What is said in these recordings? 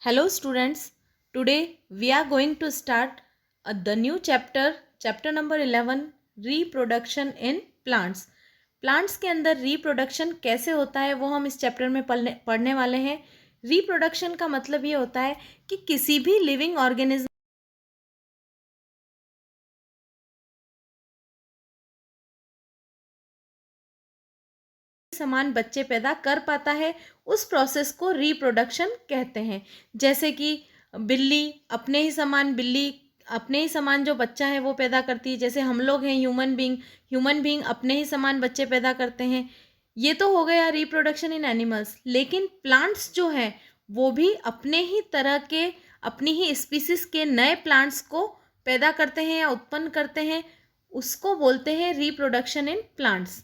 Hello students, today we are going to start the new chapter number 11 reproduction in plants. Plants के अंदर reproduction कैसे होता है वो हम इस चैप्टर में पढ़ने वाले हैं. रिप्रोडक्शन का मतलब ये होता है कि किसी भी लिविंग ऑर्गेनिज्म समान बच्चे पैदा कर पाता है, उस प्रोसेस को रिप्रोडक्शन कहते हैं. जैसे कि बिल्ली अपने ही समान जो बच्चा है वो पैदा करती है. जैसे हम लोग हैं ह्यूमन बीइंग अपने ही समान बच्चे पैदा करते हैं. ये तो हो गया रिप्रोडक्शन इन एनिमल्स. लेकिन प्लांट्स जो हैं वो भी अपने ही तरह के अपनी ही स्पीसीज के नए प्लांट्स को पैदा करते हैं या उत्पन्न करते हैं. उसको बोलते हैं reproduction in plants.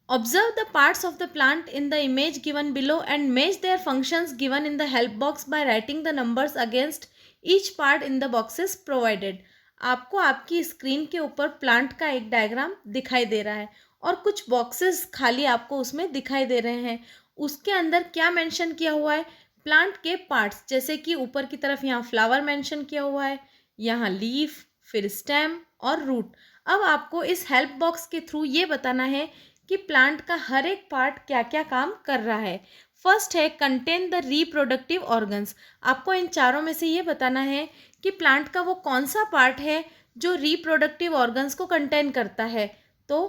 Observe the parts of the plant in the image given below and match their functions given in the help box by writing the numbers against each part in the boxes provided. आपको आपकी screen के ऊपर plant का एक diagram दिखाई दे रहा है और कुछ बॉक्सेस खाली आपको उसमें दिखाई दे रहे हैं. उसके अंदर क्या मेंशन किया हुआ है? प्लांट के पार्ट्स. जैसे कि ऊपर की तरफ यहाँ फ्लावर मेंशन किया हुआ है, यहाँ लीफ, फिर स्टेम और रूट. अब आपको इस हेल्प बॉक्स के थ्रू ये बताना है कि प्लांट का हर एक पार्ट क्या क्या काम कर रहा है. फर्स्ट है कंटेन द रिप्रोडक्टिव ऑर्गन्स. आपको इन चारों में से ये बताना है कि प्लांट का वो कौन सा पार्ट है जो रिप्रोडक्टिव ऑर्गन्स को कंटेन करता है. तो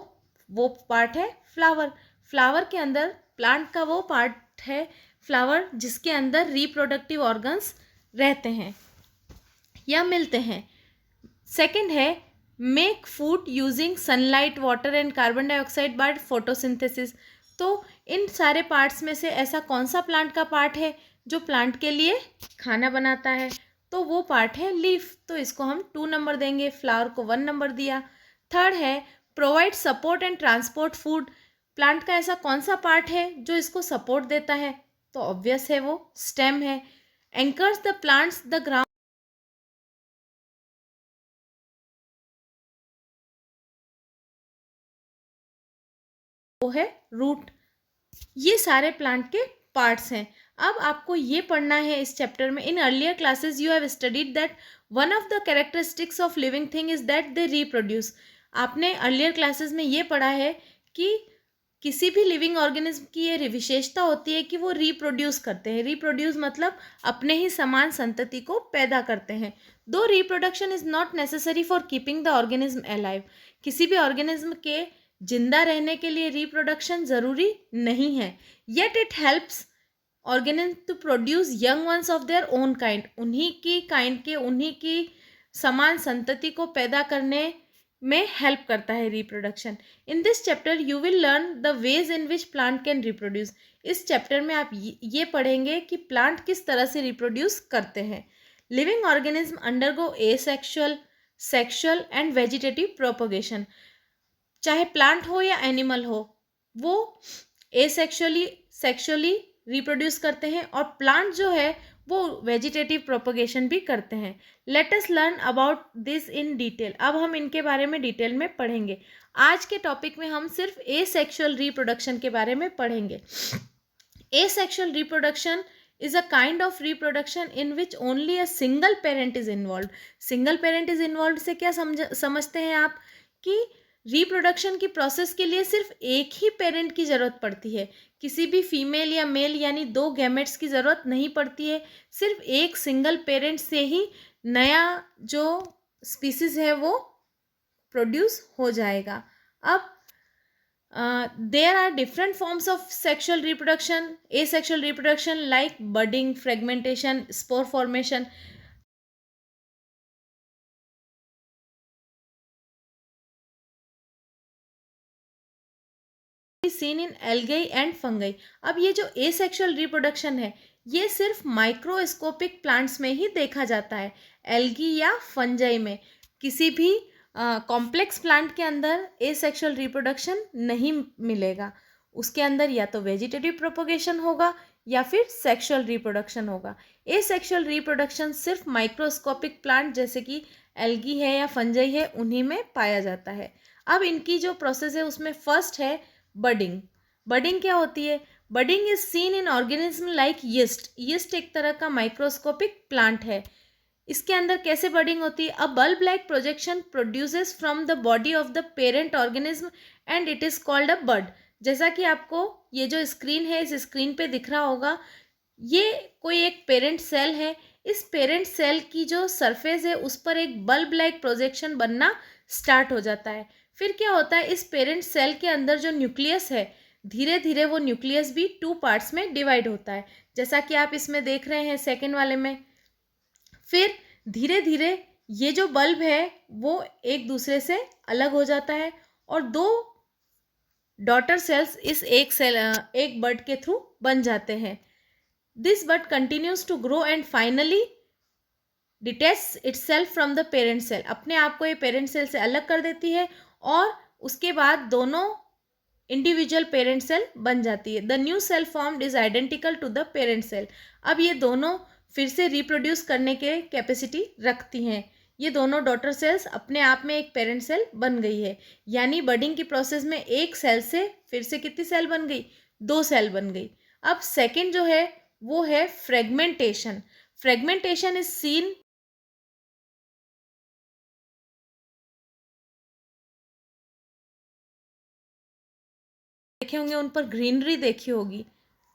वो पार्ट है फ्लावर. फ्लावर के अंदर प्लांट का वो पार्ट है फ्लावर जिसके अंदर रिप्रोडक्टिव ऑर्गन्स रहते हैं या मिलते हैं. सेकेंड है make food using sunlight, water and carbon dioxide by photosynthesis. तो इन सारे पार्ट्स में से ऐसा कौन सा प्लांट का पार्ट है जो प्लांट के लिए खाना बनाता है? तो वो पार्ट है लीफ. तो इसको हम 2 नंबर देंगे, फ्लावर को 1 नंबर दिया. थर्ड है provide support and transport food. Plant का ऐसा कौन सा पार्ट है जो इसको सपोर्ट देता है? तो ऑब्वियस है वो स्टेम है. Anchors the plants the ground वो है रूट. ये सारे प्लांट के पार्ट्स हैं. अब आपको ये पढ़ना है इस चैप्टर में. In earlier classes you have studied that one of the characteristics of living thing is that they reproduce. आपने अर्लियर क्लासेस में ये पढ़ा है कि किसी भी लिविंग ऑर्गेनिज्म की ये विशेषता होती है कि वो रिप्रोड्यूस करते हैं. रिप्रोड्यूस मतलब अपने ही समान संतति को पैदा करते हैं. दो reproduction is not necessary for keeping the organism alive. किसी भी ऑर्गेनिज्म के जिंदा रहने के लिए रिप्रोडक्शन ज़रूरी नहीं है. Yet it helps organism to produce young ones of their own kind. उन्हीं की समान संतति को पैदा करने में हेल्प करता है reproduction. In this chapter you will learn the ways in which plant can reproduce. इस चैप्टर में आप ये पढ़ेंगे कि प्लांट किस तरह से रिप्रोड्यूस करते हैं. Living organism undergo asexual, sexual and vegetative propagation. चाहे प्लांट हो या एनिमल हो, वो सेक्सुअली रिप्रोड्यूस करते हैं और प्लांट जो है वो वेजिटेटिव प्रोपोगेशन भी करते हैं. Let us learn about this in detail. अब हम इनके बारे में डिटेल में पढ़ेंगे. आज के टॉपिक में हम सिर्फ एसेक्सुअल रिप्रोडक्शन के बारे में पढ़ेंगे. Asexual reproduction is a kind of reproduction in which only a single parent is involved. Single parent is involve से क्या समझते हैं आप? कि रिप्रोडक्शन की प्रोसेस के लिए सिर्फ एक ही पेरेंट की ज़रूरत पड़ती है. किसी भी फीमेल या मेल यानी 2 गैमेट्स की ज़रूरत नहीं पड़ती है. सिर्फ एक सिंगल पेरेंट से ही नया जो स्पीसीज है वो प्रोड्यूस हो जाएगा. अब there are different forms of sexual reproduction. Asexual reproduction like budding, fragmentation, spore formation. Seen in algae and fungi. अब ये जो asexual reproduction है ये सिर्फ माइक्रोस्कोपिक प्लांट्स में ही देखा जाता है. एल्गी या फंजाई में, किसी भी कॉम्प्लेक्स प्लांट के अंदर एसेक्सुअल रिप्रोडक्शन नहीं मिलेगा. उसके अंदर या तो वेजिटेटिव प्रोपोगेशन होगा या फिर सेक्सुअल रिप्रोडक्शन होगा. एसेक्सुअल रिप्रोडक्शन सिर्फ माइक्रोस्कोपिक प्लांट जैसे कि एल्गी है या फंजाई है उन्हीं में पाया जाता है. अब इनकी जो प्रोसेस है उसमें फर्स्ट है बडिंग. बडिंग क्या होती है? Budding is seen in organism like yeast. Yeast एक तरह का माइक्रोस्कोपिक प्लांट है। इसके अंदर कैसे बडिंग होती है? A bulb like projection produces from the body of the parent organism and it is called a bud. जैसा कि आपको ये जो स्क्रीन है, इस स्क्रीन पे दिख रहा होगा, ये कोई एक पेरेंट सेल है। इस पेरेंट सेल की जो सरफेस है उस पर एक बल्ब लाइक प्रोजेक्शन बनना स्टार्ट हो जाता है। फिर क्या होता है, इस पेरेंट सेल के अंदर जो न्यूक्लियस है, धीरे धीरे वो न्यूक्लियस भी 2 पार्ट्स में डिवाइड होता है, जैसा कि आप इसमें देख रहे हैं सेकेंड वाले में। फिर धीरे धीरे ये जो बल्ब है वो एक दूसरे से अलग हो जाता है और 2 डॉटर सेल्स इस एक बड के थ्रू बन जाते हैं। This bud continues to grow and finally detach itself from the parent cell. अपने आप को ये पेरेंट सेल से अलग कर देती है और उसके बाद दोनों इंडिविजुअल पेरेंट सेल बन जाती है। The new cell formed is identical to the parent cell. अब ये दोनों फिर से रिप्रोड्यूस करने के कैपेसिटी रखती हैं। ये दोनों डॉटर सेल्स अपने आप में एक पेरेंट सेल बन गई है। यानी बडिंग की प्रोसेस में एक सेल से फिर से कितनी सेल बन गई? 2 सेल बन गई। अब सेकंड जो है वो है फ्रेगमेंटेशन। फ्रेगमेंटेशन इज सीन देखे होंगे, उन पर ग्रीनरी देखी होगी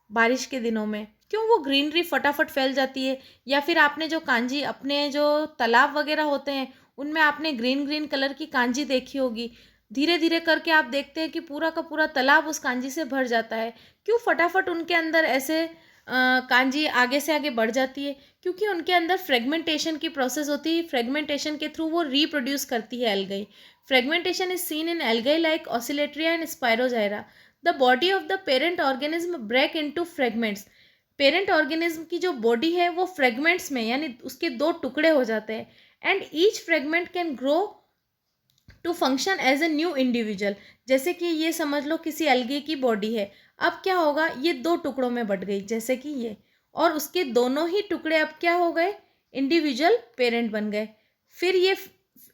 बारिश के दिनों में, क्यों वो ग्रीनरी फटाफट फैल जाती है। या फिर आपने जो कांजी, अपने जो तालाब वगैरह होते हैं उनमें आपने ग्रीन ग्रीन कलर की कांजी देखी होगी। धीरे धीरे करके आप देखते हैं कि पूरा का पूरा तालाब उस कांजी से भर जाता है। क्यों फटाफट उनके अंदर ऐसे कांजी आगे से आगे बढ़ जाती है? क्योंकि उनके अंदर फ्रेगमेंटेशन की प्रोसेस होती है। फ्रेगमेंटेशन के थ्रू वो रीप्रोड्यूस करती है algae. Fragmentation is seen in algae like Oscillatoria and Spirogyra. The body of the parent organism break into fragments. Parent organism की जो बॉडी है वो फ्रेगमेंट्स में, यानी उसके 2 टुकड़े हो जाते हैं। And each fragment can grow to function as a new individual. जैसे कि ये समझ लो किसी अलगे की बॉडी है। अब क्या होगा, ये 2 टुकड़ों में बट गई जैसे कि ये, और उसके दोनों ही टुकड़े अब क्या हो गए? इंडिविजुअल पेरेंट बन गए। फिर ये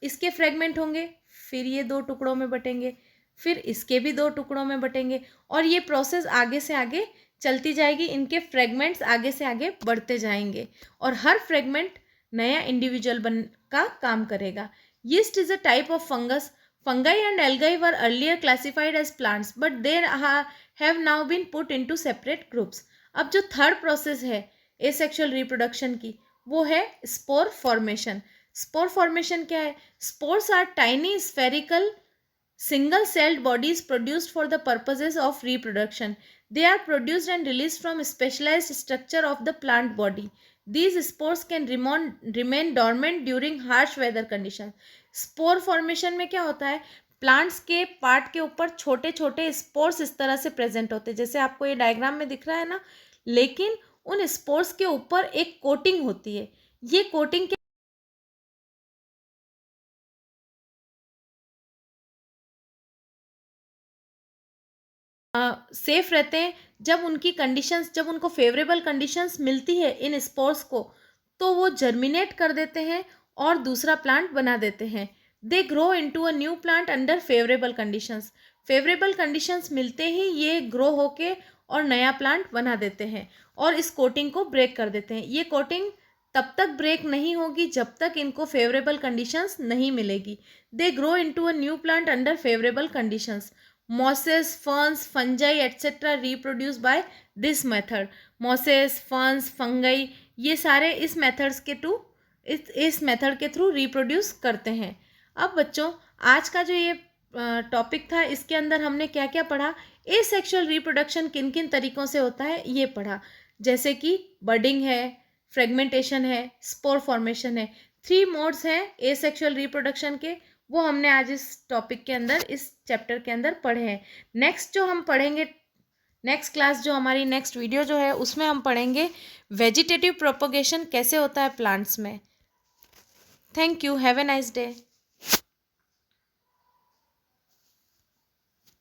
इसके फ्रेगमेंट होंगे, फिर ये 2 टुकड़ों में बटेंगे, फिर इसके भी 2 टुकड़ों में बटेंगे, और ये प्रोसेस आगे से आगे चलती जाएगी। इनके फ्रेगमेंट्स आगे से आगे बढ़ते जाएंगे और हर फ्रेगमेंट नया इंडिविजुअल बन का काम करेगा। Yeast is a type of fungus. Fungi and algae were earlier classified as plants, but they have now been put into separate groups. अब जो थर्ड प्रोसेस है एसेक्सुअल रिप्रोडक्शन की, वो है स्पोर फॉर्मेशन। स्पोर फॉर्मेशन क्या है? Spores are tiny spherical single celled bodies produced for the purposes of reproduction. They are produced and released from specialized structure of the plant body. These spores can remain dormant during harsh weather conditions. Spore formation में क्या होता है? Plants के part के ऊपर छोटे छोटे spores इस तरह से प्रेजेंट होते हैं, जैसे आपको ये डायग्राम में दिख रहा है ना, लेकिन उन स्पोर्स के ऊपर एक कोटिंग होती है। ये कोटिंग सेफ रहते हैं। जब उनकी कंडीशंस, जब उनको फेवरेबल कंडीशंस मिलती है इन स्पोर्स को, तो वो जर्मिनेट कर देते हैं और दूसरा प्लांट बना देते हैं। They grow into a new plant under favourable conditions. Favourable conditions मिलते ही ये ग्रो होके और नया प्लांट बना देते हैं और इस कोटिंग को ब्रेक कर देते हैं। ये कोटिंग तब तक ब्रेक नहीं होगी जब तक इनको फेवरेबल कंडीशंस नहीं मिलेगी। They grow into a new plant under favourable conditions. Mosses, ferns, fungi etc. reproduce by this method. Mosses, ferns, fungi ये सारे इस मेथड्स के थ्रू इस मेथड के थ्रू रिप्रोड्यूस करते हैं। अब बच्चों, आज का जो ये टॉपिक था, इसके अंदर हमने क्या क्या पढ़ा? एसेक्सुअल रिप्रोडक्शन किन किन तरीक़ों से होता है ये पढ़ा, जैसे कि बडिंग है, फ्रेगमेंटेशन है, स्पोर फॉर्मेशन है। 3 मोड्स हैं एसेक्सुअल रिप्रोडक्शन के, वो हमने आज इस टॉपिक के अंदर, इस चैप्टर के अंदर पढ़े हैं। नेक्स्ट जो हम पढ़ेंगे, नेक्स्ट क्लास जो हमारी नेक्स्ट वीडियो जो है उसमें हम पढ़ेंगे वेजिटेटिव प्रोपगेशन कैसे होता है प्लांट्स में। Thank you, have a nice day.